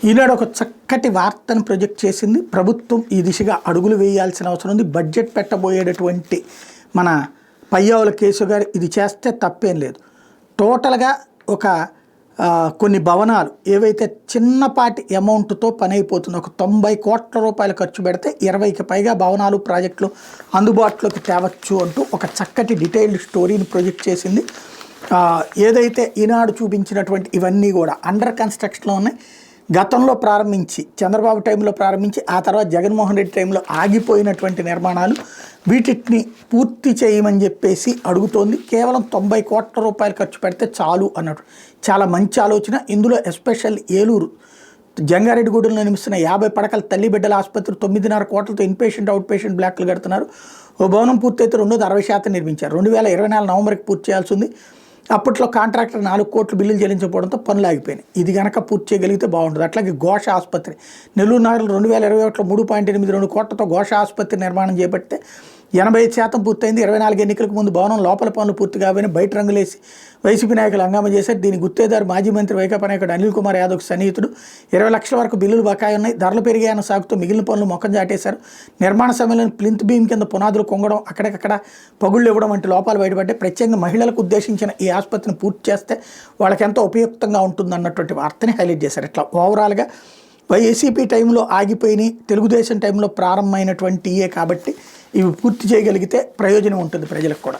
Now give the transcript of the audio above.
ఈనాడు ఒక చక్కటి వార్తను ప్రొజెక్ట్ చేసింది. ప్రభుత్వం ఈ దిశగా అడుగులు వేయాల్సిన అవసరం ఉంది. బడ్జెట్ పెట్టబోయేటటువంటి మన పయ్యావుల కేసు గారు ఇది చేస్తే తప్పేం లేదు. టోటల్గా ఒక కొన్ని భవనాలు ఏవైతే చిన్నపాటి అమౌంట్తో పని అయిపోతుందో, ఒక 90 కోట్ల రూపాయలు ఖర్చు పెడితే 20కి పైగా భవనాలు ప్రాజెక్టులు అందుబాటులోకి తేవచ్చు అంటూ ఒక చక్కటి డీటెయిల్డ్ స్టోరీని ప్రొజెక్ట్ చేసింది. ఏదైతే ఈనాడు చూపించినటువంటి ఇవన్నీ కూడా అండర్ కన్స్ట్రక్షన్లో ఉన్నాయి. గతంలో ప్రారంభించి చంద్రబాబు టైంలో ప్రారంభించి ఆ తర్వాత జగన్మోహన్ రెడ్డి టైంలో ఆగిపోయినటువంటి నిర్మాణాలు వీటిని పూర్తి చేయమని చెప్పేసి అడుగుతోంది. కేవలం 90 కోట్ల రూపాయలు ఖర్చు పెడితే చాలు అన్నట్టు చాలా మంచి ఆలోచన. ఇందులో ఎస్పెషల్ ఏలూరు జంగారెడ్డిగూడెంలో నిర్మిస్తున్న 50 పడకల తల్లి బిడ్డల ఆసుపత్రి 9.5 కోట్లతో ఇన్పేషెంట్ అవుట్ పేషెంట్ బ్లాక్లు కడుతున్నారు. ఓ భవనం పూర్తయితే 60% నిర్మించారు. 2024 నవంబర్కి పూర్తి చేయాల్సి ఉంది. అప్పట్లో కాంట్రాక్టర్ 4 కోట్లు బిల్లులు చెల్లించకపోవడంతో పనులు ఆగిపోయినాయి. ఇది కనుక పూర్తి చేయగలిగితే బాగుంటుంది. అట్లాగే ఘోష ఆసుపత్రి నెల్లూరు నగరంలో 2021లో 3.82 కోట్లతో ఘోష ఆసుపత్రి నిర్మాణం చేపడితే 85% పూర్తయింది. 24 ఎన్నికలకు ముందు భవనం లోపల పనులు పూర్తి కావని బయట రంగులేసి వైసీపీ నాయకులు హంగామా చేశారు. దీని గుత్తేదారు మాజీ మంత్రి వైకాపా నాయకుడు అనిల్ కుమార్ యాదవ్కి సన్నిహితుడు. 20 లక్షల వరకు బిల్లులు బకాయి ఉన్నాయి. ధరలు పెరిగాయన్న సాగుతూ మిగిలిన పనులు మొక్కం చాటేశారు. నిర్మాణ సమయంలో ప్లింత్ బీమ్ కింద పునాదులు కొంగడం, అక్కడికక్కడ పగుళ్ళు ఇవ్వడం వంటి లోపాలు బయటపడ్డాయి. ప్రత్యేకంగా మహిళలకు ఉద్దేశించిన ఈ ఆసుపత్రిని పూర్తి చేస్తే వాళ్ళకి ఎంతో ఉపయుక్తంగా ఉంటుంది అన్నటువంటి వార్తని హైలైట్ చేశారు. ఇట్లా ఓవరాల్గా వైసీపీ టైంలో ఆగిపోయినాయి, తెలుగుదేశం టైంలో ప్రారంభమైనటువంటియే కాబట్టి ఇవి పూర్తి చేయగలిగితే ప్రయోజనం ఉంటుంది ప్రజలకు కూడా.